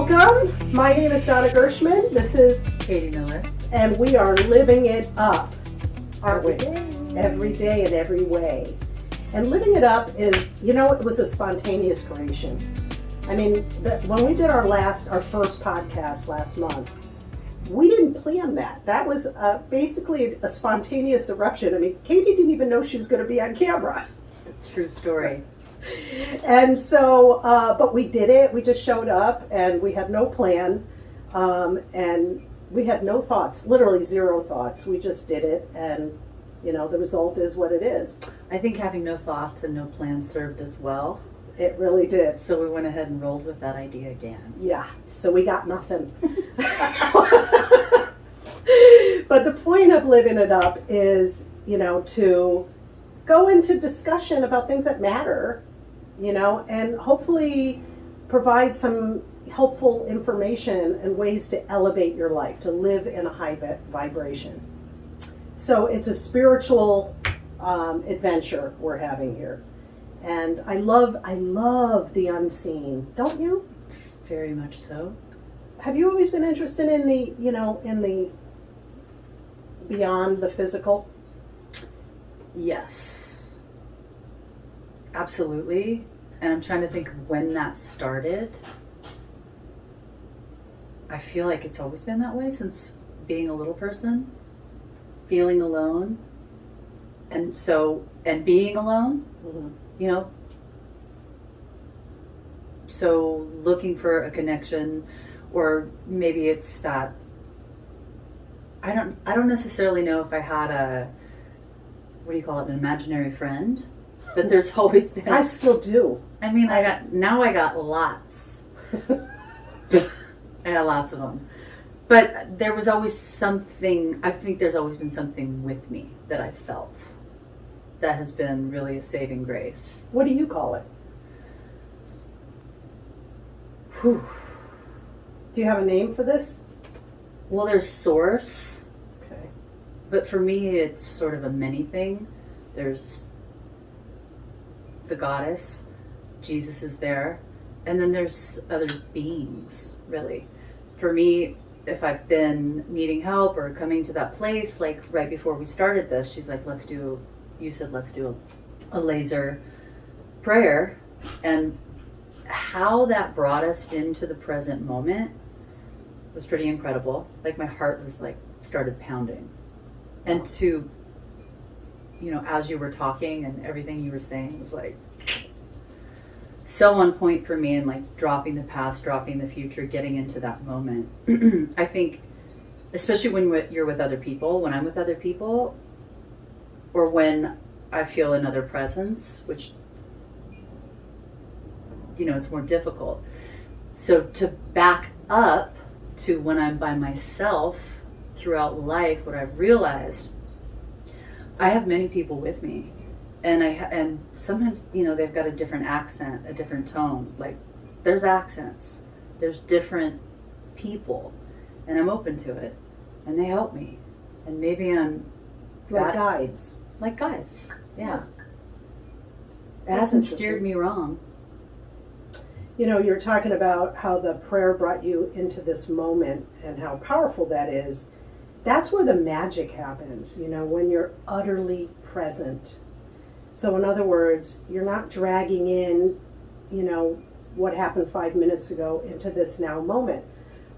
Welcome. My name is Donna Gershman. This is Katie Miller. And we are living it up, aren't we? Day. Every day in every way. And living it up is, it was a spontaneous creation. I mean, when we did our first podcast last month, we didn't plan that. That was basically a spontaneous eruption. I mean, Katie didn't even know she was going to be on camera. True story. And so, but we did it. We just showed up, and we had no plan, and we had no thoughts, literally zero thoughts. We just did it, and the result is what it is. I think having no thoughts and no plans served us well. It really did. So we went ahead and rolled with that idea again. Yeah, so we got nothing. But the point of living it up is, to go into discussion about things that matter, and hopefully provide some helpful information and ways to elevate your life, to live in a high vibration. So it's a spiritual adventure we're having here. And I love the unseen, don't you? Very much so. Have you always been interested in the beyond the physical? Yes. Absolutely. And I'm trying to think of when that started. I feel like it's always been that way since being a little person, feeling alone, and being alone. Mm-hmm. So looking for a connection, or maybe it's that I don't necessarily know if I had an imaginary friend, but there's always been. I still do. I mean, I got lots. I got lots of them. But there was always something, I think there's always been something with me that I felt that has been really a saving grace. What do you call it? Whew. Do you have a name for this? Well, there's source. Okay. But for me, it's sort of a many thing. There's the goddess, Jesus is there, and then there's other beings, really. For me, if I've been needing help or coming to that place, like right before we started this, she's like, let's do a laser prayer. And how that brought us into the present moment was pretty incredible. Like my heart was started pounding. And to, as you were talking and everything you were saying was so on point for me, and dropping the past, dropping the future, getting into that moment. I think, especially when you're with other people, when I'm with other people, or when I feel another presence, which, it's more difficult. So to back up to when I'm by myself throughout life, what I've realized, I have many people with me. And sometimes, they've got a different accent, a different tone. There's accents. There's different people. And I'm open to it. And they help me. And maybe I'm... Guides. Like guides, yeah. It hasn't steered me wrong. You're talking about how the prayer brought you into this moment and how powerful that is. That's where the magic happens, when you're utterly present. So in other words, you're not dragging in, what happened 5 minutes ago into this now moment,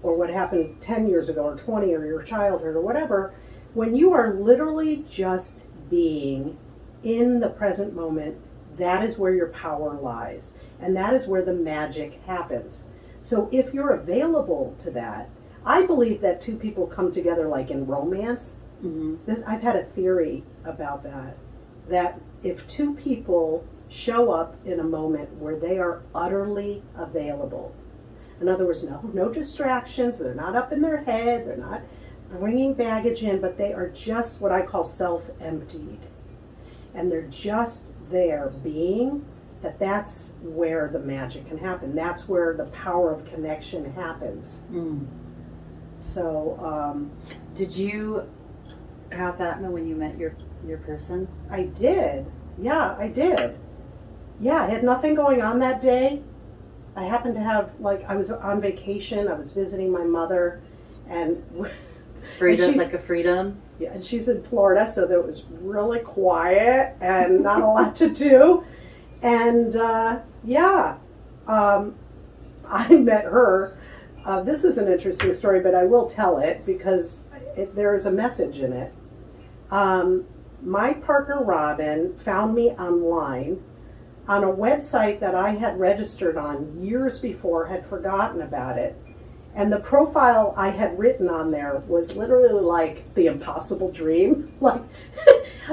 or what happened 10 years ago or 20 or your childhood or whatever. When you are literally just being in the present moment, that is where your power lies. And that is where the magic happens. So if you're available to that, I believe that two people come together like in romance. Mm-hmm. I've had a theory about that if two people show up in a moment where they are utterly available, in other words, no distractions, they're not up in their head, they're not bringing baggage in, but they are just what I call self-emptied. And they're just there being, that's where the magic can happen. That's where the power of connection happens. Mm. So, did you have that when you met your person? I did. Yeah, I did. Yeah, I had nothing going on that day. I happened to have, like, I was on vacation, I was visiting my mother, and Freedom, and like a freedom. yeah, and she's in Florida, so there was really quiet and not a lot to do. And I met her. This is an interesting story, but I will tell it because there is a message in it. My partner Robin found me online on a website that I had registered on years before, had forgotten about it. And the profile I had written on there was literally like the impossible dream, like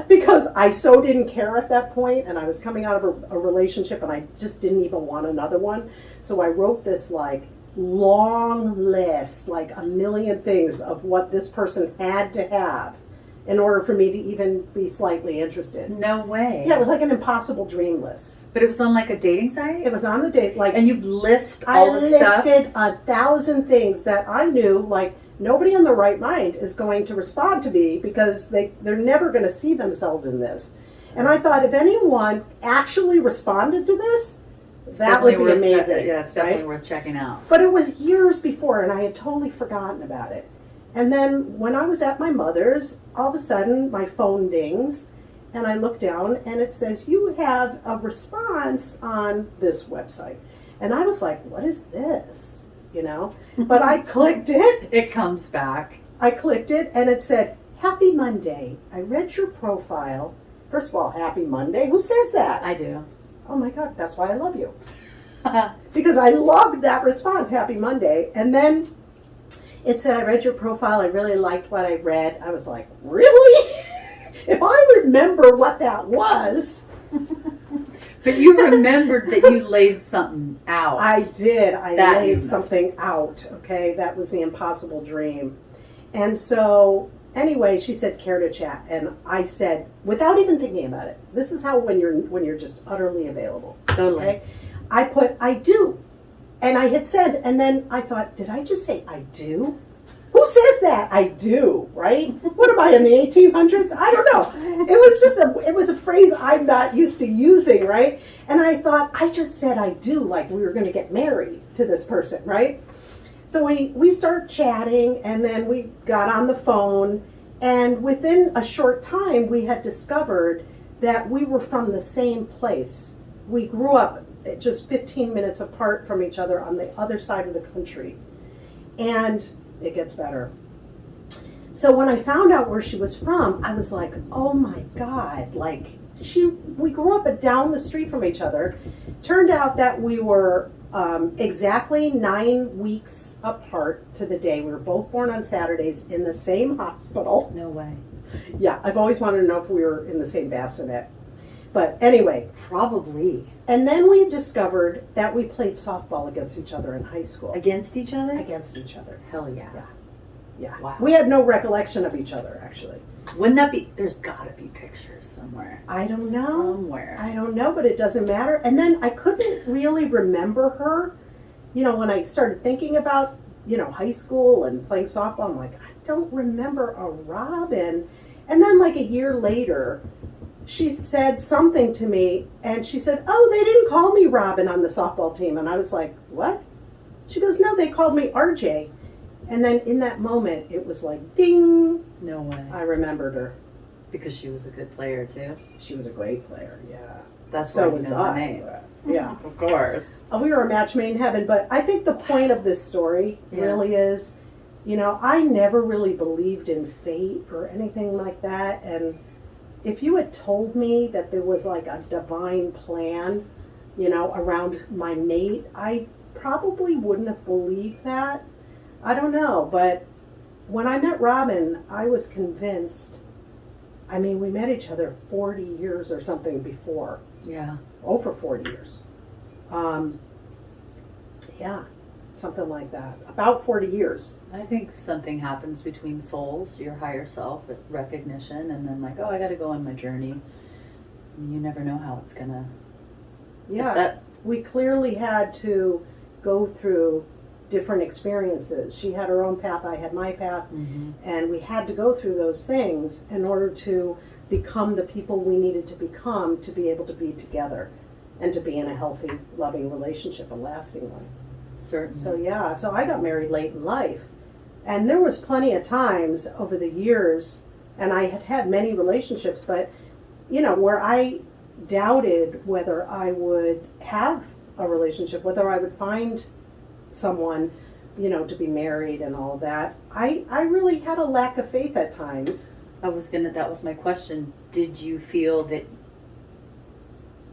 because I so didn't care at that point, and I was coming out of a relationship, and I just didn't even want another one. So I wrote this like long list, like a million things of what this person had to have in order for me to even be slightly interested. No way. Yeah, it was like an impossible dream list. But it was on like a dating site? It was on the date, like, and you list all the stuff? I listed 1,000 things that I knew, like, nobody in their right mind is going to respond to me because they're never going to see themselves in this. And I thought, if anyone actually responded to this, that would be amazing. Yeah, it's definitely worth checking out. But it was years before, and I had totally forgotten about it. And then when I was at my mother's, all of a sudden my phone dings, and I look down, and it says, you have a response on this website. And I was like, what is this? You know? But I clicked it. It comes back. I clicked it, and it said, Happy Monday. I read your profile. First of all, Happy Monday? Who says that? I do. Oh my God, that's why I love you. Because I loved that response, Happy Monday. And then it said, I read your profile. I really liked what I read. I was like, really? If I remember what that was. But you remembered that you laid something out. I did. I laid something out. Okay. That was the impossible dream. And so anyway, she said, care to chat? And I said, without even thinking about it, this is how when you're just utterly available. Totally. Okay? I put, I do. And I had said, and then I thought, did I just say I do? Who says that? I do, right? What am I, in the 1800s? I don't know. It was a phrase I'm not used to using, right? And I thought, I just said I do, like we were going to get married to this person, right? So we start chatting, and then we got on the phone, and within a short time, we had discovered that we were from the same place. We grew up just 15 minutes apart from each other on the other side of the country. And it gets better. So when I found out where she was from, I was like, oh my God, like we grew up down the street from each other. Turned out that we were exactly 9 weeks apart to the day. We were both born on Saturdays in the same hospital. No way. Yeah, I've always wanted to know if we were in the same bassinet. But anyway. Probably. And then we discovered that we played softball against each other in high school. Against each other? Against each other. Hell yeah. Yeah. Wow. We had no recollection of each other, actually. Wouldn't that be, there's gotta be pictures somewhere. I don't know. Somewhere. I don't know, but it doesn't matter. And then I couldn't really remember her. You know, when I started thinking about, high school and playing softball, I'm like, I don't remember a Robin. And then like a year later, she said something to me, and she said, oh, they didn't call me Robin on the softball team. And I was like, what? She goes, no, they called me RJ. And then in that moment, it was like, ding. No way. I remembered her. Because she was a good player, too? She was a great player, yeah. That's so why was you know I. her name. Yeah. Of course. We were a match made in heaven, but I think the point of this story really is, I never really believed in fate or anything like that. And if you had told me that there was like a divine plan, around my mate, I probably wouldn't have believed that. I don't know, but when I met Robin, I was convinced. I mean, we met each other 40 years or something before. Yeah. Over 40 years. Yeah, something like that. About 40 years. I think something happens between souls, your higher self, recognition, and then like, oh, I got to go on my journey. I mean, you never know how it's going to... Yeah, we clearly had to go through different experiences. She had her own path, I had my path, and we had to go through those things in order to become the people we needed to become to be able to be together. and to be in a healthy, loving relationship, a lasting one. Certainly. So yeah, so I got married late in life. And there was plenty of times over the years, and I had had many relationships, but, where I doubted whether I would have a relationship, whether I would find someone, to be married and all that. I really had a lack of faith at times. that was my question. Did you feel that,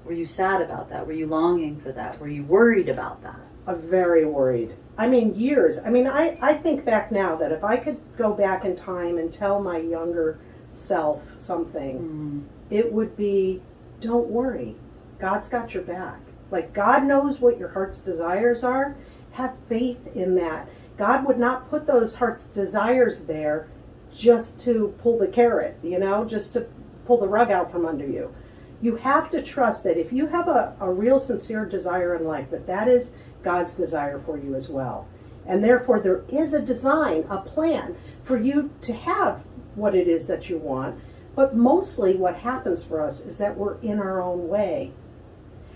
were you sad about that? Were you longing for that? Were you worried about that? Very worried. Years. I think back now that if I could go back in time and tell my younger self something, it would be, don't worry. God's got your back. Like, God knows what your heart's desires are. Have faith in that. God would not put those heart's desires there just to pull the carrot, just to pull the rug out from under you. You have to trust that if you have a real sincere desire in life, that is God's desire for you as well. And therefore there is a design, a plan for you to have what it is that you want. But mostly what happens for us is that we're in our own way.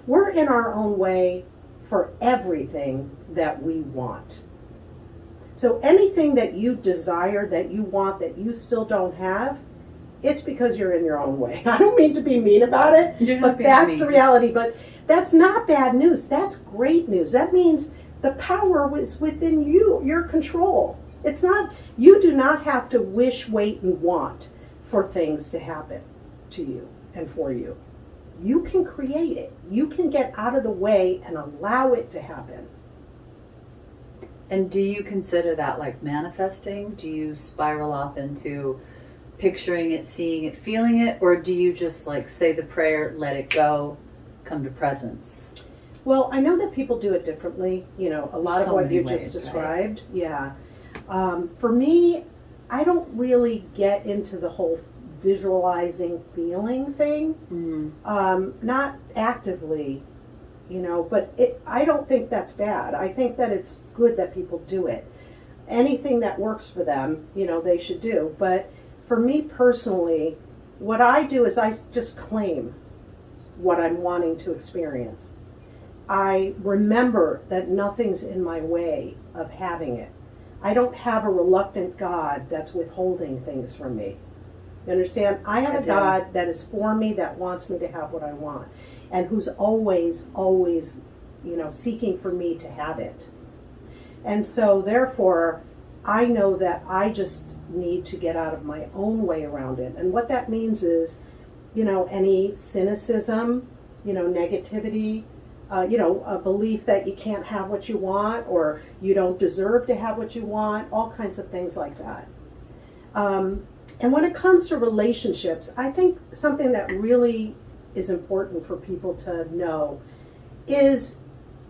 We're in our own way for everything that we want. So anything that you desire, that you want, that you still don't have, it's because you're in your own way. I don't mean to be mean about it, but that's the reality. But that's not bad news. That's great news. That means the power is within you, your control. It's not, you do not have to wish, wait, and want for things to happen to you and for you. You can create it. You can get out of the way and allow it to happen. And do you consider that like manifesting? Do you spiral off into picturing it, seeing it, feeling it? Or do you just like say the prayer, let it go, come to presence? Well, I know that people do it differently. A lot of what you just described. Right? Yeah. For me, I don't really get into the whole visualizing, feeling thing. Not actively, but I don't think that's bad. I think that it's good that people do it. Anything that works for them, they should do. But for me personally, what I do is I just claim what I'm wanting to experience. I remember that nothing's in my way of having it. I don't have a reluctant God that's withholding things from me. You understand? I have a God that is for me, that wants me to have what I want, and who's always, seeking for me to have it. And so therefore, I know that I just need to get out of my own way around it. And what that means is, any cynicism, negativity, a belief that you can't have what you want, or you don't deserve to have what you want, all kinds of things like that. And when it comes to relationships, I think something that really is important for people to know is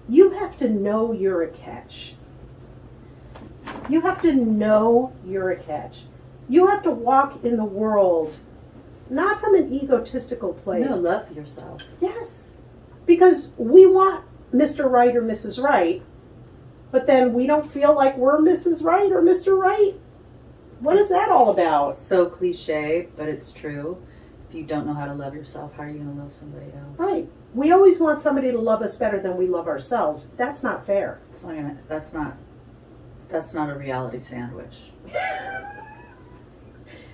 you have to know you're a catch. You have to know you're a catch. You have to walk in the world not from an egotistical place. No, love yourself. Yes. Because we want Mr. Right or Mrs. Right, but then we don't feel like we're Mrs. Right or Mr. Right. What is that all about? So cliche, but it's true. If you don't know how to love yourself, how are you going to love somebody else? Right. We always want somebody to love us better than we love ourselves. That's not fair. That's not a reality sandwich.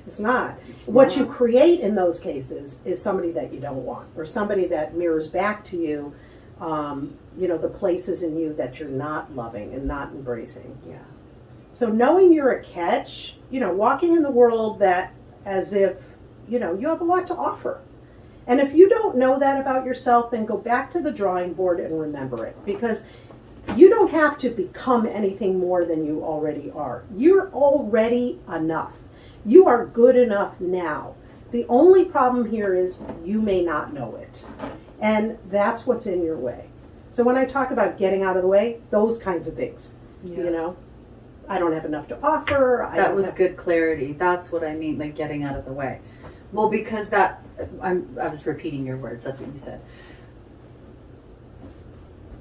It's not. What you create in those cases is somebody that you don't want, or somebody that mirrors back to you, the places in you that you're not loving and not embracing. Yeah. So knowing you're a catch, walking in the world that as if, you have a lot to offer. And if you don't know that about yourself, then go back to the drawing board and remember it. Because you don't have to become anything more than you already are. You're already enough. You are good enough now. The only problem here is you may not know it. And that's what's in your way. So when I talk about getting out of the way, those kinds of things, I don't have enough to offer. That was good clarity. That's what I mean by getting out of the way. Well, because I was repeating your words. That's what you said.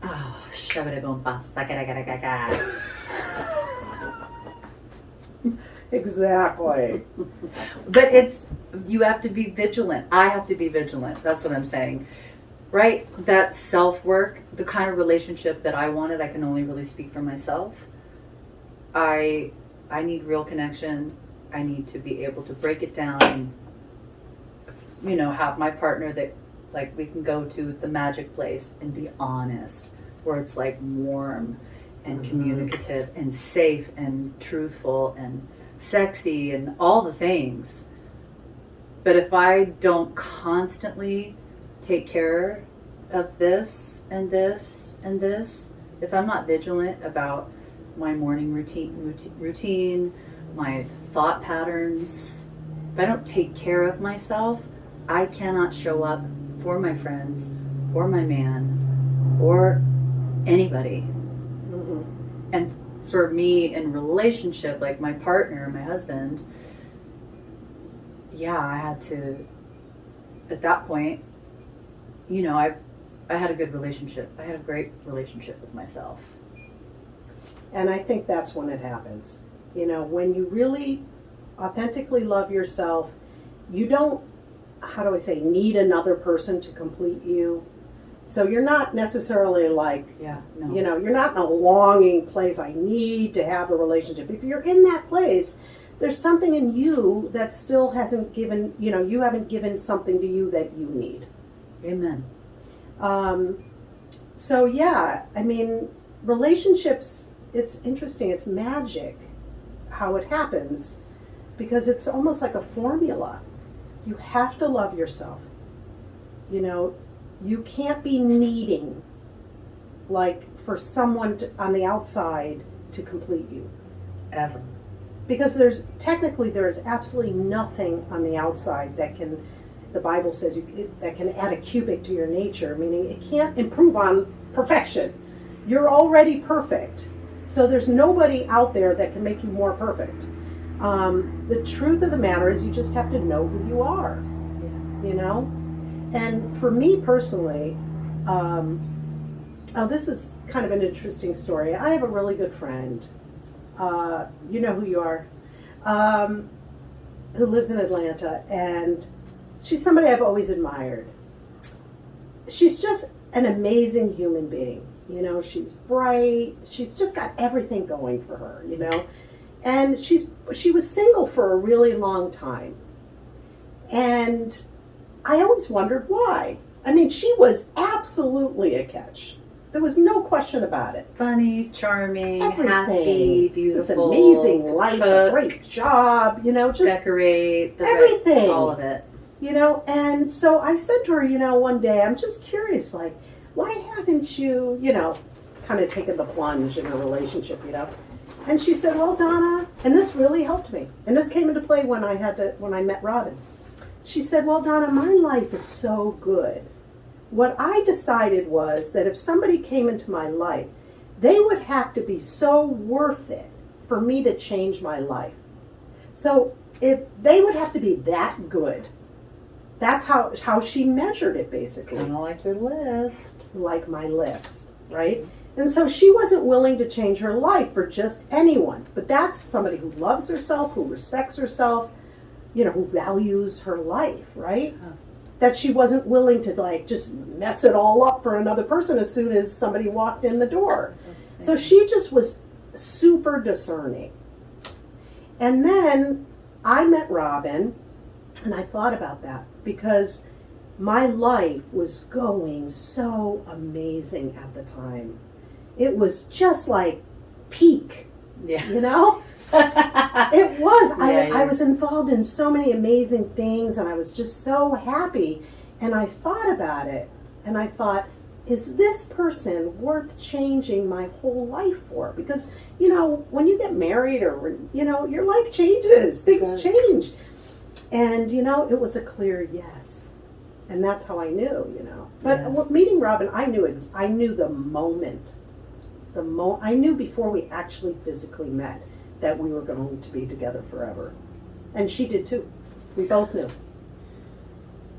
Oh, Exactly. But you have to be vigilant. I have to be vigilant. That's what I'm saying. right? That self-work, the kind of relationship that I wanted, I can only really speak for myself. I need real connection. I need to be able to break it down and, you know, have my partner that, like, we can go to the magic place and be honest, where it's like warm and communicative and safe and truthful and sexy and all the things. But if I don't constantly take care of this and this and this, if I'm not vigilant about my morning routine, my thought patterns, if I don't take care of myself, I cannot show up for my friends or my man or anybody. And for me in relationship, like my partner, my husband, yeah, I had to, at that point, you know, I had a good relationship. I had a great relationship with myself. And I think that's when it happens. You know, when you really authentically love yourself, you don't, how do I say, need another person to complete you. So you're not necessarily like, you know, you're not in a longing place, I need to have a relationship. If you're in that place, there's something in you that still hasn't given, you know, you haven't given something to you that you need. Amen. So yeah, I mean, relationships, it's interesting, it's magic how it happens, because it's almost like a formula. You have to love yourself. You know, you can't be needing, like, for someone on the outside to complete you. Ever. Because there is absolutely nothing on the outside that can, the Bible says, that can add a cubic to your nature, meaning it can't improve on perfection. You're already perfect. So there's nobody out there that can make you more perfect. The truth of the matter is you just have to know who you are, you know? And for me personally, this is kind of an interesting story. I have a really good friend, you know who you are, who lives in Atlanta, and she's somebody I've always admired. She's just an amazing human being. You know, she's bright. She's just got everything going for her, you know. And she was single for a really long time. And I always wondered why. I mean, she was absolutely a catch. There was no question about it. Funny, charming, everything. Happy, beautiful. This amazing life, cook, a great job, you know, just decorate, everything. All of it. You know, and so I said to her, you know, one day, I'm just curious, like, why haven't you, you know, kind of taken the plunge in a relationship, you know? And she said, well, Donna, and this really helped me. And this came into play when I met Robin. She said, well, Donna, my life is so good. What I decided was that if somebody came into my life, they would have to be so worth it for me to change my life. So if they would have to be that good. That's how she measured it, basically. Kind of like your list. Like my list, right? And so she wasn't willing to change her life for just anyone. But that's somebody who loves herself, who respects herself, you know, who values her life, right? Huh. That she wasn't willing to, like, just mess it all up for another person as soon as somebody walked in the door. So she just was super discerning. And then I met Robin, and I thought about that because my life was going so amazing at the time. It was just like peak, you know? It was. I was involved in so many amazing things, and I was just so happy. And I thought about it, and I thought, is this person worth changing my whole life for? Because, you know, when you get married or, you know, your life changes. Things change. And, you know, it was a clear yes. And that's how I knew, you know. But meeting Robin, I knew the moment. I knew before we actually physically met that we were going to be together forever. And she did too. We both knew.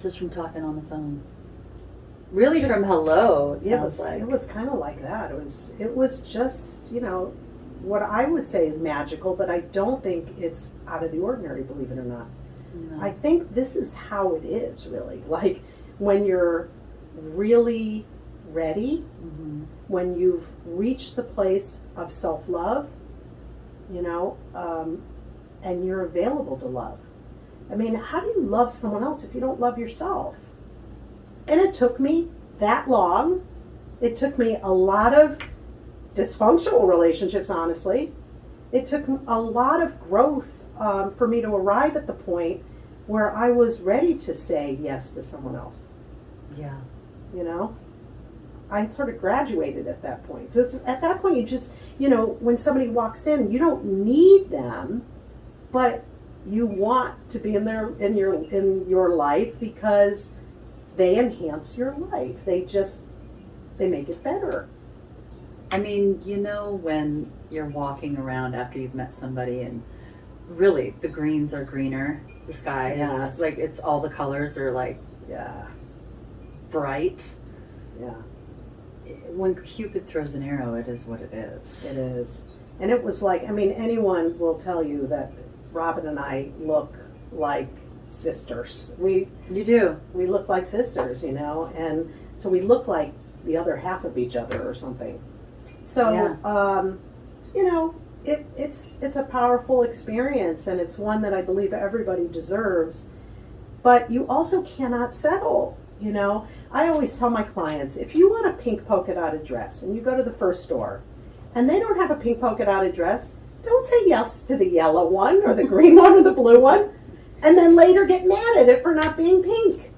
Just from talking on the phone. Really, just from hello, it sounds like. It was kind of like that. It was just, you know, what I would say is magical, but I don't think it's out of the ordinary, believe it or not. No. I think this is how it is, really. Like, when you're really ready, Mm-hmm. when you've reached the place of self-love, and you're available to love. I mean, how do you love someone else if you don't love yourself? And it took me that long. It took me a lot of dysfunctional relationships, honestly. It took a lot of growth for me to arrive at the point where I was ready to say yes to someone else. Yeah. I sort of graduated at that point. So it's at that point you just, when somebody walks in, you don't need them, but you want to be in your life because they enhance your life. They make it better. I mean, when you're walking around after you've met somebody and really the greens are greener, the sky Yes. is like, it's all the colors are like Yeah. bright. Yeah. When Cupid throws an arrow, it is what it is. It is. And it was like, anyone will tell you that Robin and I look like sisters. You do. We look like sisters, and so we look like the other half of each other or something. So, it's a powerful experience, and it's one that I believe everybody deserves. But you also cannot settle. I always tell my clients, if you want a pink polka dotted dress and you go to the first store and they don't have a pink polka dotted dress, don't say yes to the yellow one or the green one or the blue one and then later get mad at it for not being pink.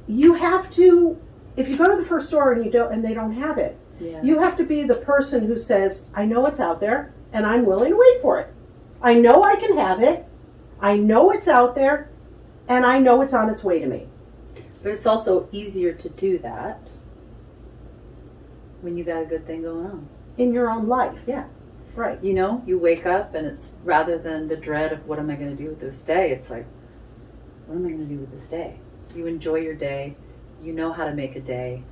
You have to, if you go to the first store and they don't have it, Yeah. you have to be the person who says, I know it's out there and I'm willing to wait for it. I know I can have it. I know it's out there. And I know it's on its way to me. But it's also easier to do that when you got a good thing going on. In your own life. Yeah. Right. You wake up and it's, rather than the dread of what am I going to do with this day, it's like, what am I going to do with this day? You enjoy your day. You know how to make a day.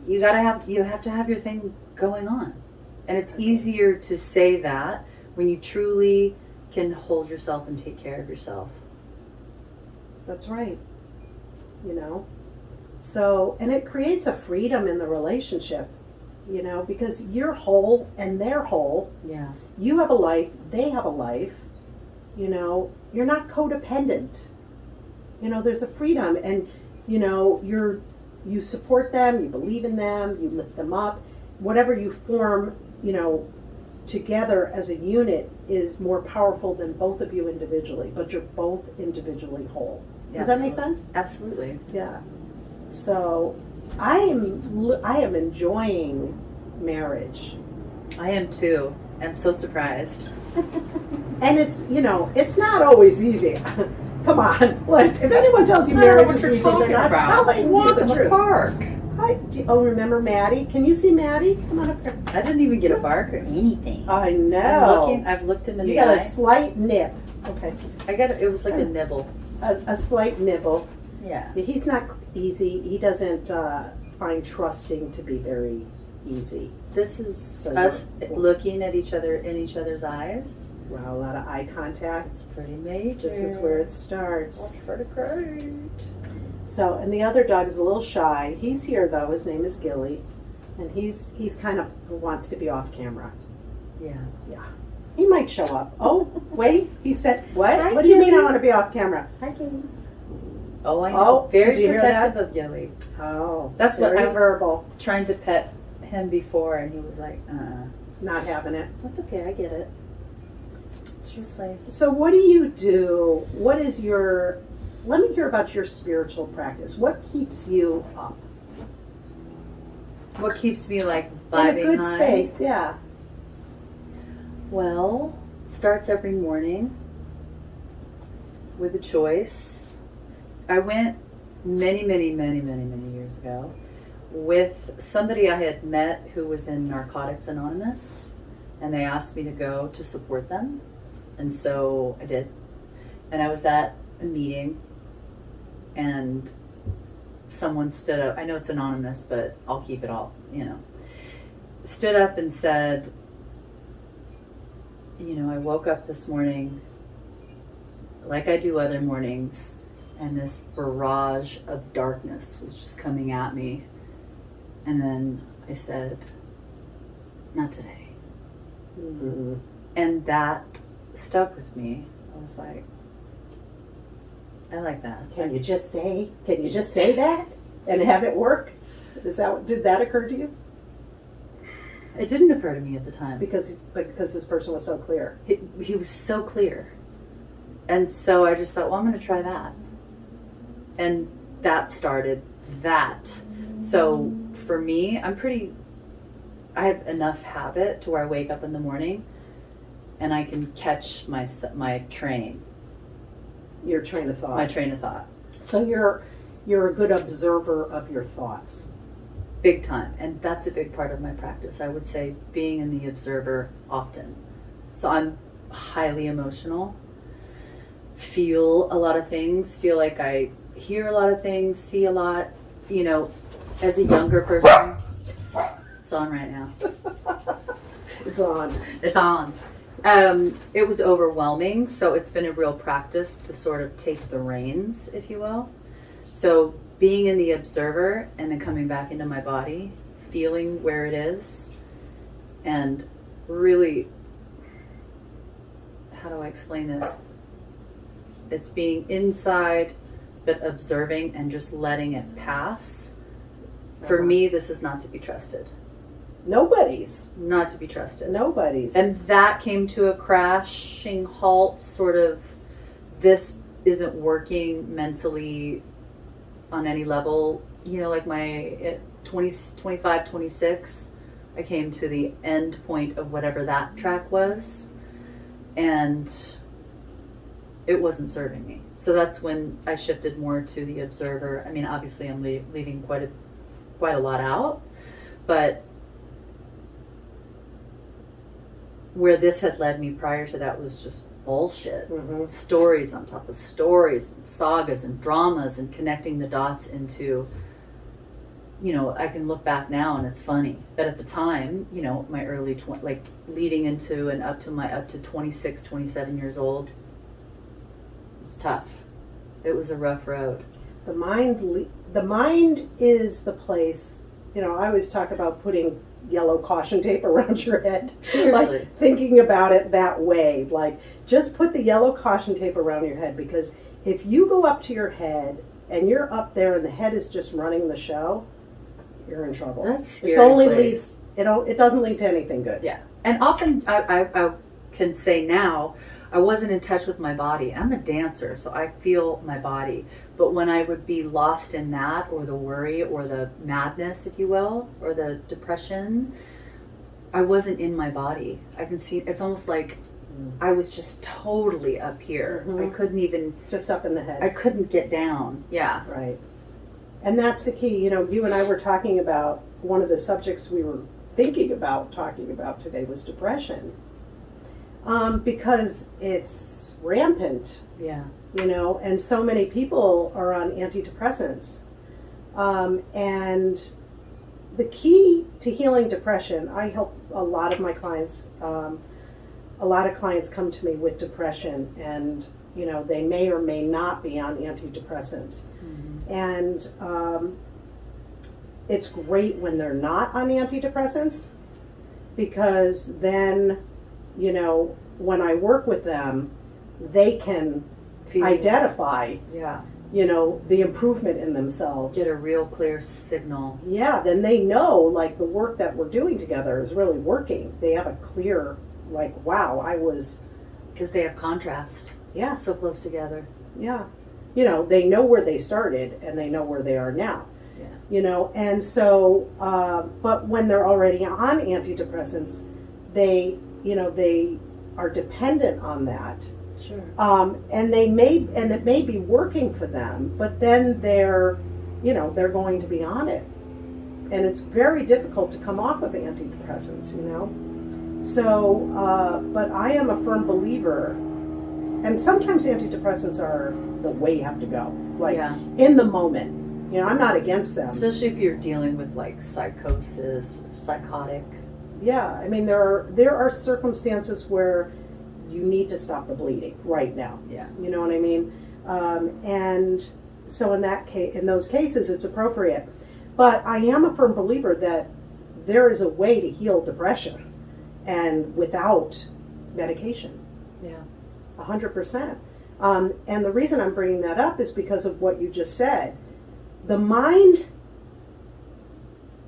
You have to have your thing going on. And it's easier to say that when you truly can hold yourself and take care of yourself. That's right. So, and it creates a freedom in the relationship, because you're whole and they're whole. Yeah. You have a life, they have a life. You're not codependent. There's a freedom, and you support them, you believe in them, you lift them up. Whatever you form, together as a unit is more powerful than both of you individually, but you're both individually whole. Does that make sense? Absolutely. Yeah. So I am enjoying marriage. I am too. I'm so surprised. And it's, it's not always easy. Come on. If anyone tells you marriage is easy, they're not telling you the truth. Park. Remember Maddie? Can you see Maddie? Come on up here. I didn't even get a bark or anything. I know. I've looked him in You the got eye. a slight nip. Okay. It was like a nibble. A slight nibble. Yeah. He's not easy. He doesn't find trusting to be very easy. This is us looking at each other in each other's eyes. Wow, a lot of eye contact. It's pretty major. This is where it starts. That's pretty great. So, and the other dog is a little shy. He's here though. His name is Gilly, and he's kind of wants to be off camera. Yeah. Yeah. He might show up. Oh, wait. He said, what? Hi, What do you mean Gilly. I want to be off camera? Hi, Gilly. Oh, I know. Oh, Very did you hear protective that? of Gilly. Oh, That's what very I was verbal. trying to pet him before, and he was like, Not having it. That's okay, I get it. It's your place. So what do you do? What is your, let me hear about your spiritual practice. What keeps you up? What keeps me like vibing In a good high? space, yeah. Well, starts every morning with a choice. I went many years ago with somebody I had met who was in Narcotics Anonymous, and they asked me to go to support them, and so I did. And I was at a meeting, and someone stood up. I know it's anonymous, but I'll keep it all, stood up and said, I woke up this morning like I do other mornings, and this barrage of darkness was just coming at me. And then I said, not today. Mm-hmm. And that stuck with me. I was like, I like that. Can you just say that and have it work? Did that occur to you? It didn't occur to me at the time. Because this person was so clear. He was so clear. And so I just thought, well, I'm going to try that. And that started that. So for me, I have enough habit to where I wake up in the morning and I can catch my train. Your train of thought. My train of thought. So you're a good observer of your thoughts. Big time. And that's a big part of my practice. I would say being in the observer often. So I'm highly emotional, feel a lot of things, feel like I hear a lot of things, see a lot. You know, as a younger person, it's on right now. It's on. It's on. It was overwhelming, so it's been a real practice to sort of take the reins, if you will. So being in the observer and then coming back into my body, feeling where it is, and really, how do I explain this? It's being inside, but observing and just letting it pass. For me, this is not to be trusted. Nobody's. Not to be trusted. Nobody's. And that came to a crashing halt, sort of, this isn't working mentally on any level. You know, like my 25, 26, I came to the end point of whatever that track was. And it wasn't serving me. So that's when I shifted more to the observer. I mean, obviously I'm leaving quite a lot out, but where this had led me prior to that was just bullshit. Mm-hmm. Stories on top of stories, and sagas and dramas, and connecting the dots into, you know, I can look back now and it's funny. But at the time, you know, my early like leading into and up to 26, 27 years old, it was tough. It was a rough road. The mind is the place. You know, I always talk about putting yellow caution tape around your head. Seriously. Like thinking about it that way. Like just put the yellow caution tape around your head, because if you go up to your head and you're up there and the head is just running the show, you're in trouble. That's scary. It's only leads. It doesn't lead to anything good. Yeah. And often I can say now, I wasn't in touch with my body. I'm a dancer, so I feel my body. But when I would be lost in that, or the worry, or the madness, if you will, or the depression, I wasn't in my body. I can see, it's almost like I was just totally up here. Mm-hmm. I couldn't even... Just up in the head. I couldn't get down. Yeah. Right. And that's the key. You know, you and I were talking about, one of the subjects we were thinking about talking about today was depression. Because it's rampant. Yeah. You know, and so many people are on antidepressants. And the key to healing depression, I help a lot of my clients, a lot of clients come to me with depression, and, you know, they may or may not be on antidepressants. Mm-hmm. And it's great when they're not on antidepressants, because then, you know, when I work with them, they can identify, you know, the improvement in themselves. Get a real clear signal. Yeah, then they know, like, the work that we're doing together is really working. They have a clear, like, wow, I was... Because they have contrast. Yeah. So close together. Yeah. You know, they know where they started and they know where they are now. Yeah. You know, and so, but when they're already on antidepressants, they, you know, they are dependent on that. Sure. And it may be working for them, but then they're, you know, they're going to be on it. And it's very difficult to come off of antidepressants, you know. So, but I am a firm believer, and sometimes antidepressants are the way you have to go, like in the moment. You know, I'm not against them. Especially if you're dealing with like psychosis, or psychotic. Yeah, I mean, there are circumstances where you need to stop the bleeding right now. Yeah. You know what I mean? And so in those cases, it's appropriate. But I am a firm believer that there is a way to heal depression and without medication. Yeah. 100%. And the reason I'm bringing that up is because of what you just said. The mind,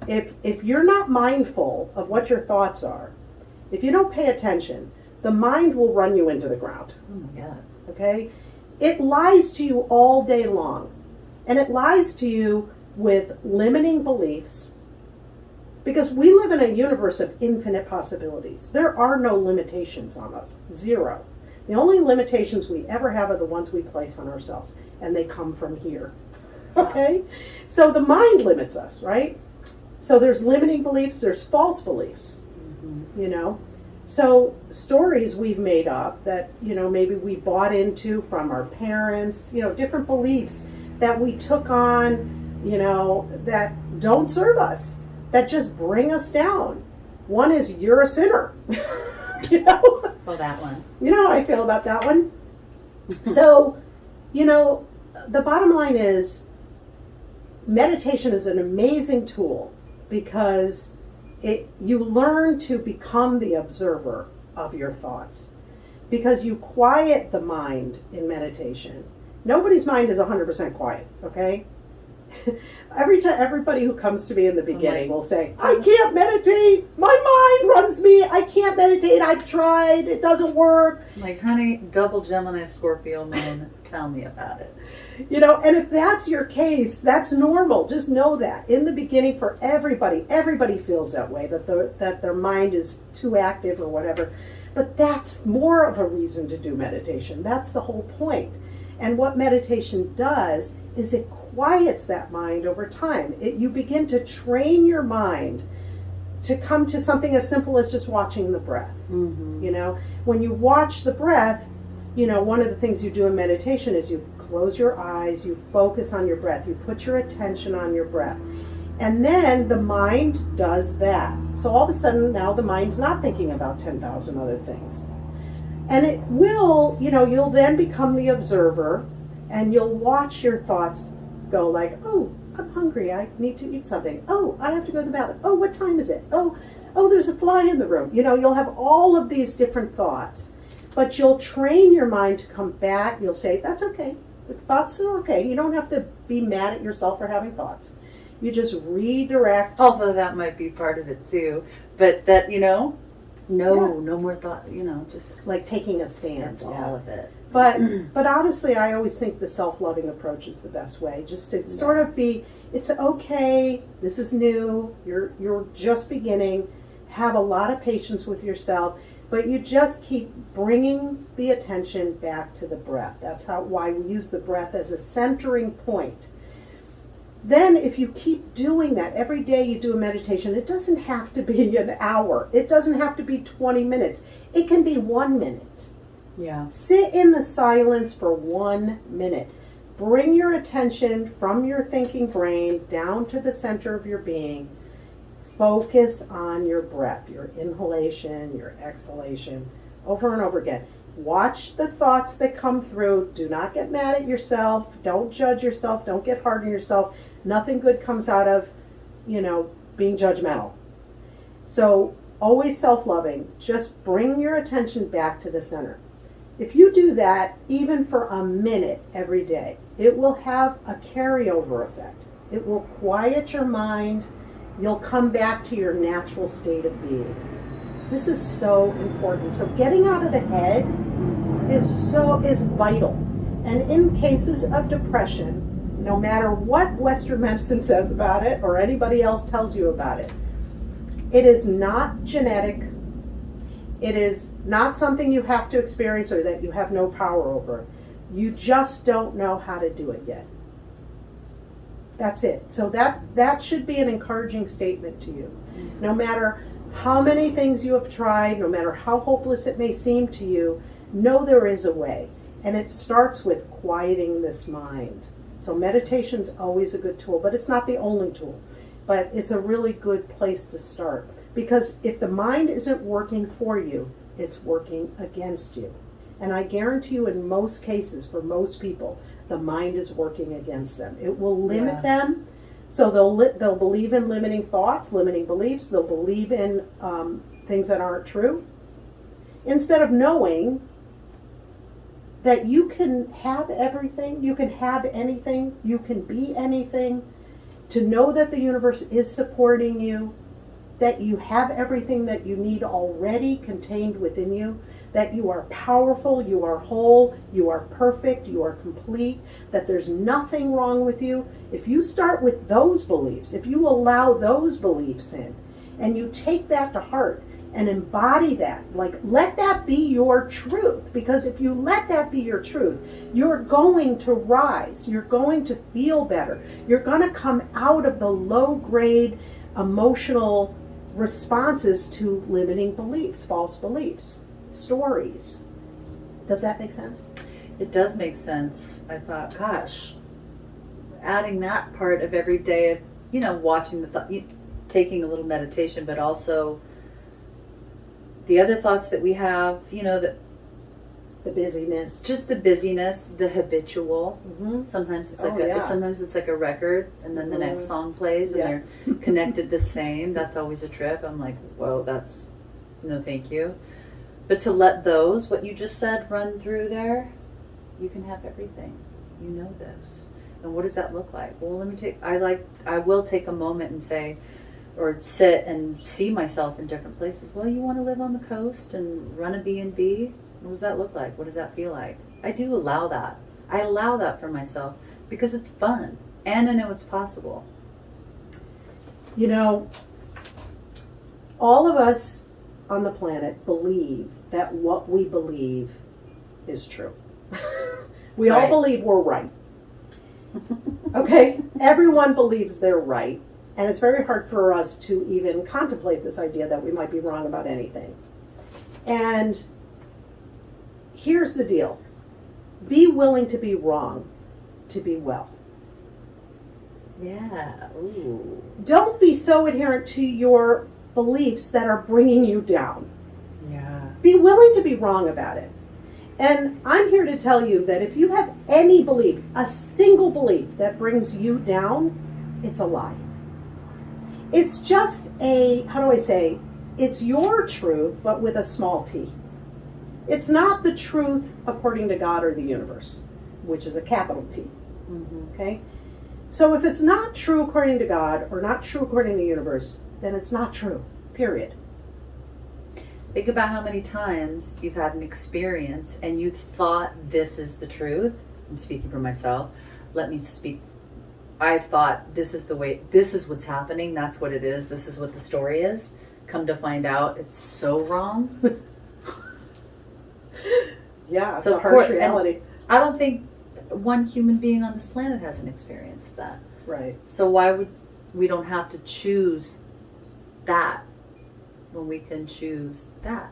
if you're not mindful of what your thoughts are, if you don't pay attention, the mind will run you into the ground. Oh my God. Okay? It lies to you all day long. And it lies to you with limiting beliefs, because we live in a universe of infinite possibilities. There are no limitations on us. Zero. The only limitations we ever have are the ones we place on ourselves, and they come from here. Okay? So the mind limits us, right? So there's limiting beliefs, there's false beliefs, you know? So stories we've made up that, you know, maybe we bought into from our parents, you know, different beliefs that we took on, you know, that don't serve us, that just bring us down. One is, you're a sinner. You know? Well, that one. You know how I feel about that one? So, you know, the bottom line is meditation is an amazing tool because you learn to become the observer of your thoughts, because you quiet the mind in meditation. Nobody's mind is 100% quiet, okay? Every time, everybody who comes to me in the beginning will say, I can't meditate, my mind runs me, I can't meditate, I've tried, it doesn't work. I'm like, honey, double Gemini Scorpio moon, tell me about it. You know, and if that's your case, that's normal. Just know that. In the beginning, for everybody feels that way, that their mind is too active or whatever. But that's more of a reason to do meditation. That's the whole point. And what meditation does is it quiets that mind over time. You begin to train your mind to come to something as simple as just watching the breath. Mm-hmm. You know, when you watch the breath, you know, one of the things you do in meditation is you close your eyes, you focus on your breath, you put your attention on your breath. And then the mind does that. So all of a sudden now the mind's not thinking about 10,000 other things. And it will, you know, you'll then become the observer and you'll watch your thoughts go like, oh, I'm hungry, I need to eat something. Oh, I have to go to the bathroom. Oh, what time is it? Oh, there's a fly in the room. You know, you'll have all of these different thoughts, but you'll train your mind to come back. You'll say, that's okay. The thoughts are okay. You don't have to be mad at yourself for having thoughts. You just redirect. Although that might be part of it too. But that, you know, no more thought, you know, just like taking a stance. That's all of it. But honestly, I always think the self-loving approach is the best way. Just to sort of be, it's okay, this is new, you're just beginning, have a lot of patience with yourself, but you just keep bringing the attention back to the breath. That's why we use the breath as a centering point. Then if you keep doing that, every day you do a meditation, it doesn't have to be an hour. It doesn't have to be 20 minutes. It can be 1 minute. Yeah. Sit in the silence for 1 minute. Bring your attention from your thinking brain down to the center of your being. Focus on your breath, your inhalation, your exhalation, over and over again. Watch the thoughts that come through. Do not get mad at yourself. Don't judge yourself. Don't get hard on yourself. Nothing good comes out of, you know, being judgmental. So always self-loving. Just bring your attention back to the center. If you do that, even for a minute every day, it will have a carryover effect. It will quiet your mind. You'll come back to your natural state of being. This is so important. So getting out of the head is vital. And in cases of depression, no matter what Western medicine says about it or anybody else tells you about it, it is not genetic. It is not something you have to experience or that you have no power over. You just don't know how to do it yet. That's it. So that should be an encouraging statement to you. No matter how many things you have tried, no matter how hopeless it may seem to you, know there is a way. And it starts with quieting this mind. So meditation's always a good tool, but it's not the only tool. But it's a really good place to start. Because if the mind isn't working for you, it's working against you. And I guarantee you in most cases, for most people, the mind is working against them. It will limit Yeah. them. So they'll believe in limiting thoughts, limiting beliefs. They'll believe in things that aren't true, instead of knowing that you can have everything, you can have anything, you can be anything. To know that the universe is supporting you, that you have everything that you need already contained within you, that you are powerful, you are whole, you are perfect, you are complete, that there's nothing wrong with you. If you start with those beliefs, if you allow those beliefs in, and you take that to heart and embody that, like, let that be your truth. Because if you let that be your truth, you're going to rise, you're going to feel better, you're going to come out of the low grade emotional responses to limiting beliefs, false beliefs, stories. Does that make sense? It does make sense. I thought, gosh, adding that part of every day, watching taking a little meditation, but also the other thoughts that we have, the busyness, just the busyness, the habitual. Mm-hmm. Sometimes it's sometimes it's like a record, and then the next song plays, and they're connected the same. That's always a trip. I'm like, whoa, that's no, thank you. But to let those, what you just said, run through there, you can have everything. You know this. And what does that look like? Well, I will take a moment and say, or sit and see myself in different places. Well, you want to live on the coast and run a B&B? What does that look like? What does that feel like? I do allow that. I allow that for myself because it's fun and I know it's possible. All of us on the planet believe that what we believe is true. We all believe we're right. Okay? Everyone believes they're right. And it's very hard for us to even contemplate this idea that we might be wrong about anything. And here's the deal. Be willing to be wrong to be well. Yeah. Ooh. Don't be so adherent to your beliefs that are bringing you down. Yeah. Be willing to be wrong about it. And I'm here to tell you that if you have any belief, a single belief that brings you down, it's a lie. It's just it's your truth, but with a small t. It's not the truth according to God or the universe, which is a capital T. Mm-hmm. Okay? So if it's not true according to God or not true according to the universe, then it's not true, period. Think about how many times you've had an experience and you thought this is the truth. I'm speaking for myself. Let me speak. I thought this is the way, this is what's happening. That's what it is. This is what the story is. Come to find out, it's so wrong. Yeah, it's a harsh reality. I don't think one human being on this planet hasn't experienced that. Right. So why would we don't have to choose that when we can choose that?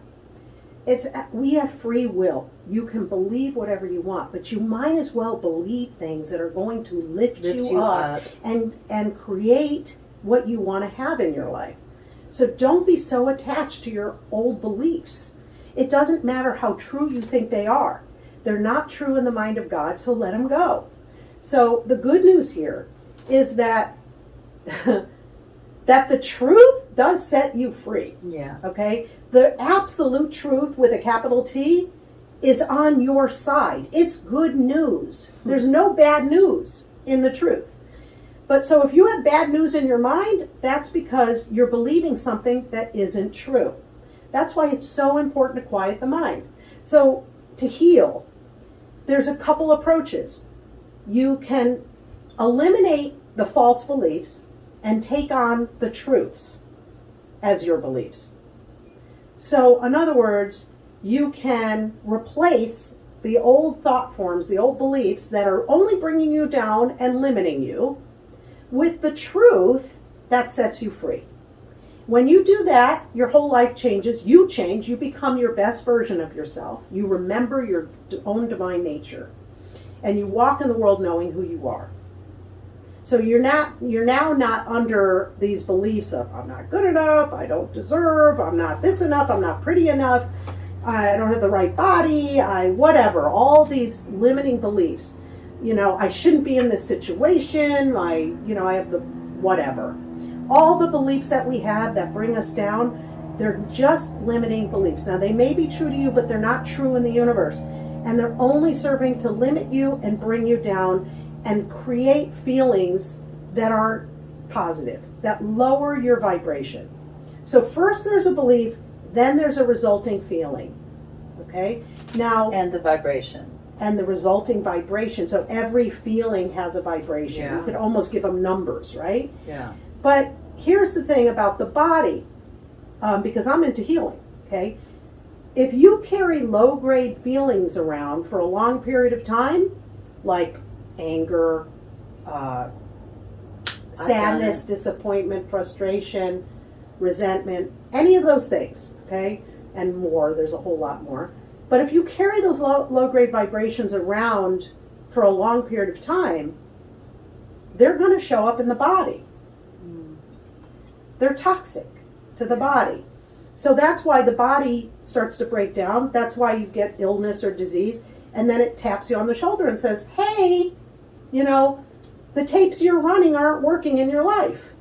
We have free will. You can believe whatever you want, but you might as well believe things that are going to lift you up and create what you want to have in your life. So don't be so attached to your old beliefs. It doesn't matter how true you think they are. They're not true in the mind of God, so let them go. So the good news here is that that the truth does set you free. Yeah. Okay? The absolute truth with a capital T is on your side. It's good news. There's no bad news in the truth. But so if you have bad news in your mind, that's because you're believing something that isn't true. That's why it's so important to quiet the mind. So to heal, there's a couple approaches. You can eliminate the false beliefs and take on the truths as your beliefs. So in other words, you can replace the old thought forms, the old beliefs that are only bringing you down and limiting you with the truth that sets you free. When you do that, your whole life changes. You change. You become your best version of yourself. You remember your own divine nature. And you walk in the world knowing who you are. So you're now not under these beliefs of I'm not good enough, I don't deserve, I'm not this enough, I'm not pretty enough, I don't have the right body, whatever, all these limiting beliefs. I shouldn't be in this situation. I have the whatever. All the beliefs that we have that bring us down, they're just limiting beliefs. Now, they may be true to you, but they're not true in the universe. And they're only serving to limit you and bring you down and create feelings that aren't positive, that lower your vibration. So first there's a belief, then there's a resulting feeling. Okay? Now, And the vibration. and the resulting vibration. So every feeling has a vibration. Yeah. You could almost give them numbers, right? Yeah. But here's the thing about the body, because I'm into healing, okay? If you carry low-grade feelings around for a long period of time, like anger, sadness, disappointment, frustration, resentment, any of those things, okay? And more, there's a whole lot more. But if you carry those low-grade vibrations around for a long period of time, they're going to show up in the body. They're toxic to the body. So that's why the body starts to break down. That's why you get illness or disease. And then it taps you on the shoulder and says, hey, the tapes you're running aren't working in your life.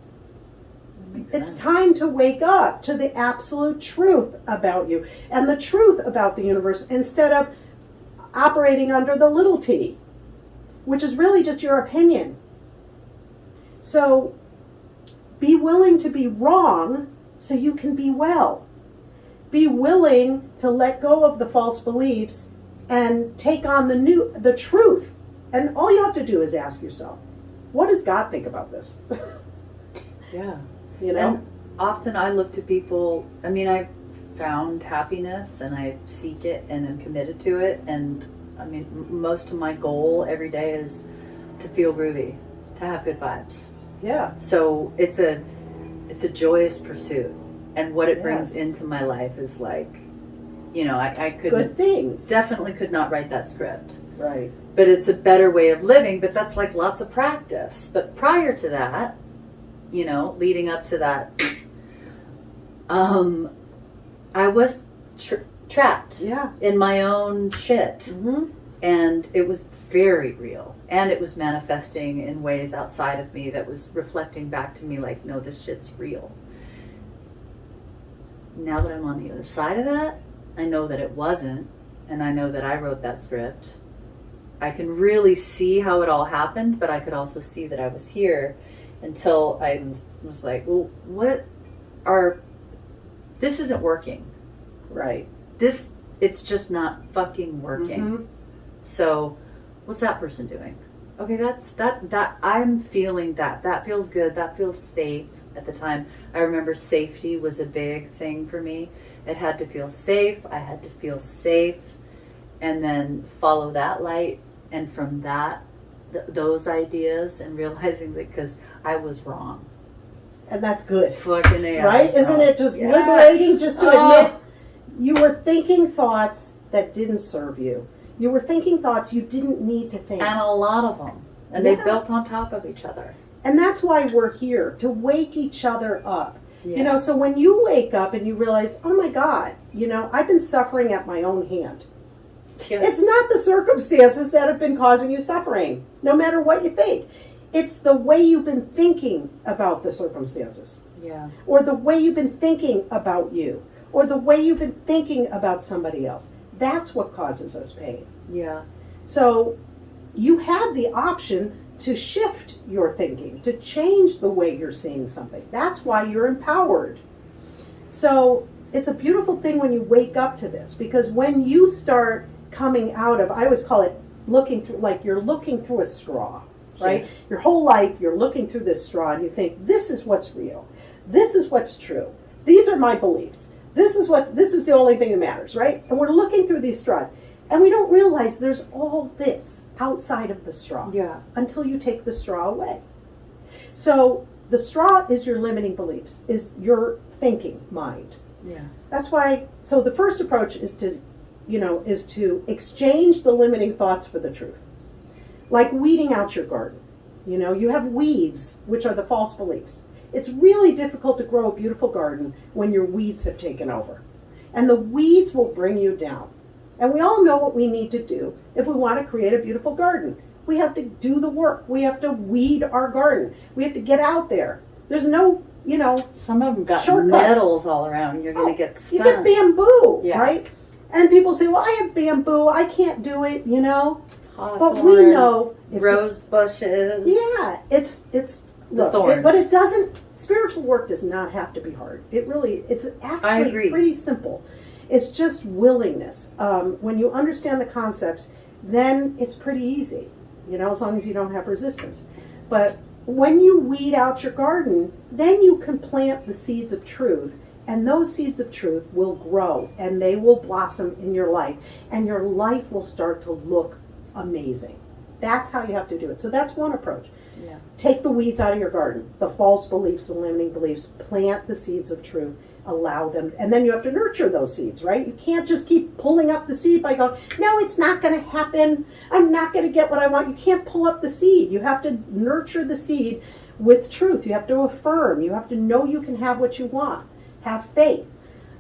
It's time to wake up to the absolute truth about you and the truth about the universe instead of operating under the little t, which is really just your opinion. So be willing to be wrong so you can be well. Be willing to let go of the false beliefs and take on the truth. And all you have to do is ask yourself, what does God think about this? Yeah. And often I look to people, I found happiness and I seek it and am committed to it. And most of my goal every day is to feel groovy, to have good vibes. Yeah. So it's a joyous pursuit. And what it brings Yes. into my life is like, I could good things. definitely could not write that script. Right. But it's a better way of living, but that's like lots of practice. But prior to that, leading up to that, I was trapped in my own shit. Mm-hmm. And it was very real. And it was manifesting in ways outside of me that was reflecting back to me like, no, this shit's real. Now that I'm on the other side of that, I know that it wasn't. And I know that I wrote that script. I can really see how it all happened, but I could also see that I was here until I was like, well, this isn't working. Right. It's just not fucking working. Mm-hmm. So what's that person doing? Okay, that I'm feeling that feels good. That feels safe at the time. I remember safety was a big thing for me. It had to feel safe. I had to feel safe and then follow that light. And from that, those ideas and realizing that because I was wrong. And that's good. Fucking A. Right? Isn't it just liberating just to admit you were thinking thoughts that didn't serve you? You were thinking thoughts you didn't need to think. And a lot of them. And they built on top of each other. And that's why we're here, to wake each other up. Yeah. So when you wake up and you realize, oh my God, I've been suffering at my own hand. Yeah. It's not the circumstances that have been causing you suffering, no matter what you think. It's the way you've been thinking about the circumstances. Yeah. Or the way you've been thinking about you. Or the way you've been thinking about somebody else. That's what causes us pain. Yeah. So you have the option to shift your thinking, to change the way you're seeing something. That's why you're empowered. So it's a beautiful thing when you wake up to this, because when you start coming out of, I always call it looking through, like you're looking through a straw, right? Yeah. Your whole life, you're looking through this straw and you think, this is what's real. This is what's true. These are my beliefs. This is the only thing that matters, right? And we're looking through these straws. And we don't realize there's all this outside of the straw until you take the straw away. So the straw is your limiting beliefs, is your thinking mind. Yeah. That's why, so the first approach is to exchange the limiting thoughts for the truth. Like weeding out your garden. You have weeds, which are the false beliefs. It's really difficult to grow a beautiful garden when your weeds have taken over. And the weeds will bring you down. And we all know what we need to do if we want to create a beautiful garden. We have to do the work. We have to weed our garden. We have to get out there. There's no, Some of them got shortcuts. nettles all around. You're going to get You stung. get bamboo, Yeah. right? And people say, well, I have bamboo. I can't do it, But we Hawthorn, know. rose bushes. Yeah, it's look, thorns. but it doesn't. Spiritual work does not have to be hard. It's I actually agree. pretty simple. It's just willingness. When you understand the concepts, then it's pretty easy. As long as you don't have resistance. But when you weed out your garden, then you can plant the seeds of truth, and those seeds of truth will grow and they will blossom in your life, and your life will start to look amazing. That's how you have to do it. So that's one approach. Yeah. Take the weeds out of your garden, the false beliefs, the limiting beliefs, plant the seeds of truth, allow them, and then you have to nurture those seeds, right? You can't just keep pulling up the seed by going, no, it's not going to happen. I'm not going to get what I want. You can't pull up the seed. You have to nurture the seed with truth. You have to affirm. You have to know you can have what you want. Have faith.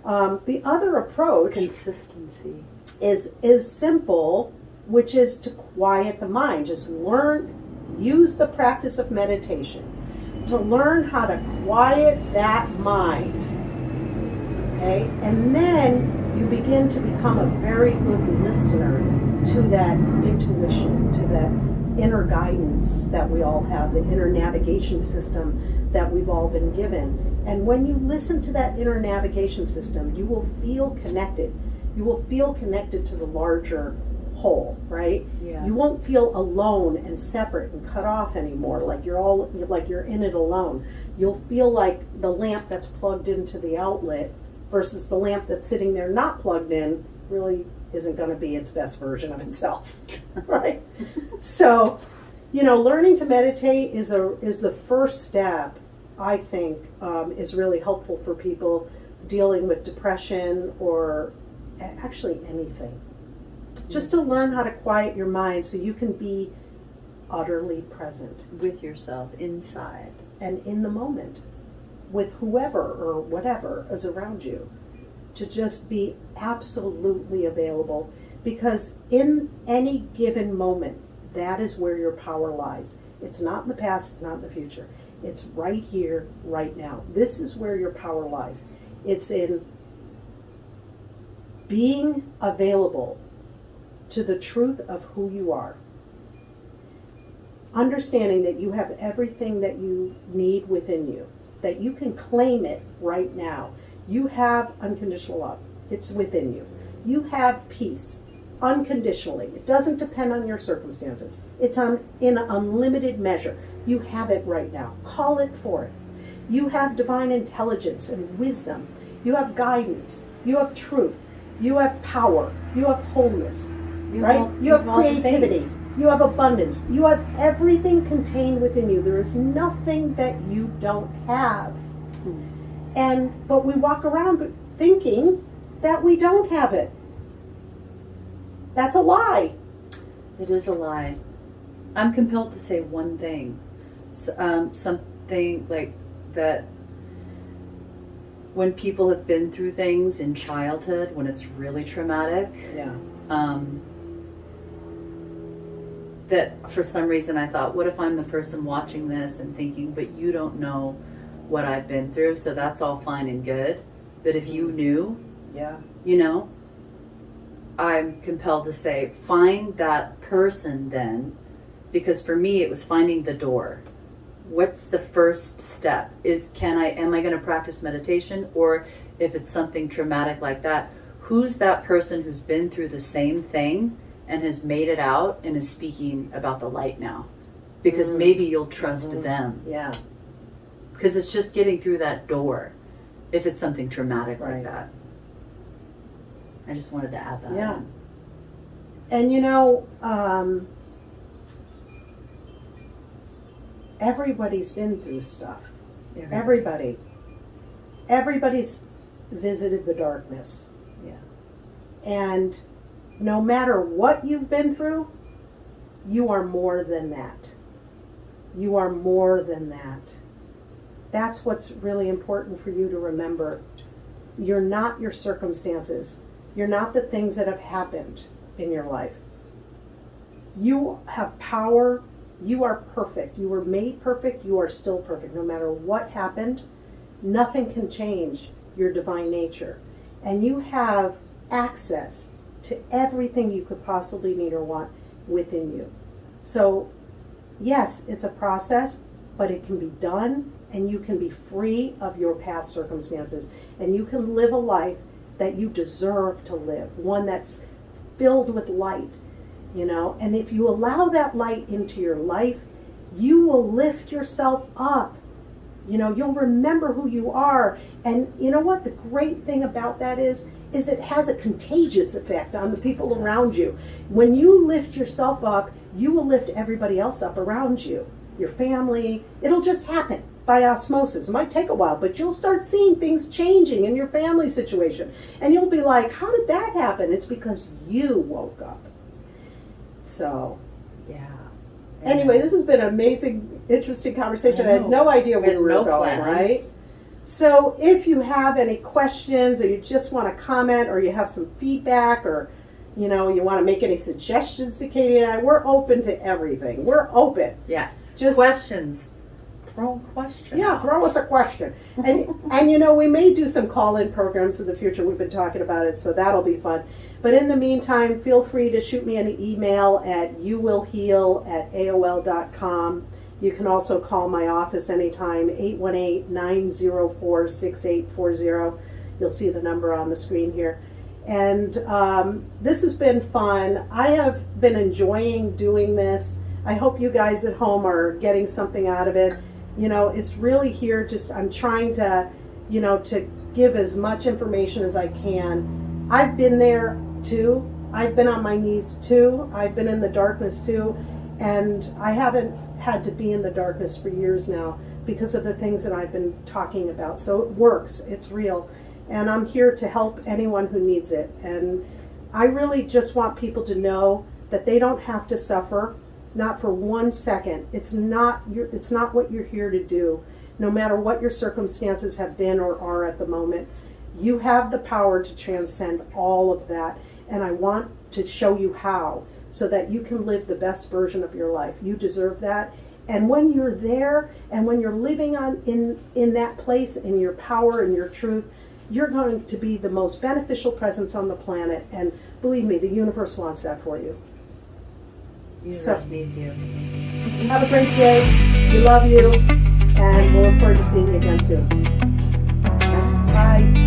The other approach Consistency. is simple, which is to quiet the mind. Just use the practice of meditation to learn how to quiet that mind. Okay? And then you begin to become a very good listener to that intuition, to that inner guidance that we all have, the inner navigation system that we've all been given. And when you listen to that inner navigation system, you will feel connected. You will feel connected to the larger whole, right? Yeah. You won't feel alone and separate and cut off anymore, like you're in it alone. You'll feel like the lamp that's plugged into the outlet versus the lamp that's sitting there not plugged in really isn't going to be its best version of itself, right? So, learning to meditate is the first step. I think is really helpful for people dealing with depression or actually anything. Just to learn how to quiet your mind so you can be utterly present With yourself inside. and in the moment with whoever or whatever is around you. To just be absolutely available, because in any given moment, that is where your power lies. It's not in the past, it's not in the future. It's right here, right now. This is where your power lies. It's in being available to the truth of who you are. Understanding that you have everything that you need within you, that you can claim it right now. You have unconditional love. It's within you. You have peace unconditionally. It doesn't depend on your circumstances. It's in unlimited measure. You have it right now. Call it forth. You have divine intelligence and wisdom. You have guidance. You have truth. You have power. You have wholeness. Right? You have creativity. You have abundance. You have everything contained within you. There is nothing that you don't have. But we walk around thinking that we don't have it. That's a lie. It is a lie. I'm compelled to say one thing. Something like that. When people have been through things in childhood, when it's really traumatic, Yeah. That for some reason I thought, what if I'm the person watching this and thinking, but you don't know what I've been through, so that's all fine and good. But if you knew, Yeah. I'm compelled to say, find that person then, because for me it was finding the door. What's the first step? Am I going to practice meditation? Or if it's something traumatic like that, who's that person who's been through the same thing and has made it out and is speaking about the light now? Because maybe you'll trust them. Yeah. Because it's just getting through that door if it's something traumatic Right. like that. I just wanted to add that. Yeah. in. And everybody's been through stuff. Everybody. Everybody's visited the darkness. Yeah. And no matter what you've been through, you are more than that. You are more than that. That's what's really important for you to remember. You're not your circumstances. You're not the things that have happened in your life. You have power. You are perfect. You were made perfect. You are still perfect. No matter what happened, nothing can change your divine nature. And you have access to everything you could possibly need or want within you. So, yes, it's a process, but it can be done, and you can be free of your past circumstances. And you can live a life that you deserve to live, one that's filled with light, you know. And if you allow that light into your life, you will lift yourself up. You know, you'll remember who you are. And you know what? The great thing about that is it has a contagious effect on the people around you. When you lift yourself up, you will lift everybody else up around you, your family. It'll just happen by osmosis. It might take a while, but you'll start seeing things changing in your family situation. And you'll be like, how did that happen? It's because you woke up. So, yeah. Anyway, this has been an amazing, interesting conversation. I had no idea where we were going, right? So if you have any questions, or you just want to comment, or you have some feedback, or you know, you want to make any suggestions to Katie and I, we're open to everything. We're open. Yeah. Just questions. Throw a question. Yeah, throw us a question. And you know, we may do some call-in programs in the future. We've been talking about it, so that'll be fun. But in the meantime, feel free to shoot me an email at youwillheal@aol.com. You can also call my office anytime, 818-904-6840. You'll see the number on the screen here. And this has been fun. I have been enjoying doing this. I hope you guys at home are getting something out of it. You know, it's really here, just I'm trying to, you know, to give as much information as I can. I've been there too. I've been on my knees too. I've been in the darkness too. And I haven't had to be in the darkness for years now because of the things that I've been talking about. So it works. It's real. And I'm here to help anyone who needs it. And I really just want people to know that they don't have to suffer, not for 1 second. It's not what you're here to do. No matter what your circumstances have been or are at the moment, you have the power to transcend all of that. And I want to show you how, so that you can live the best version of your life. You deserve that. And when you're there, and when you're living in that place, in your power and your truth, you're going to be the most beneficial presence on the planet. And believe me, the universe wants that for you. The universe needs you. Have a great day. We love you. And we'll look forward to seeing you again soon. Bye.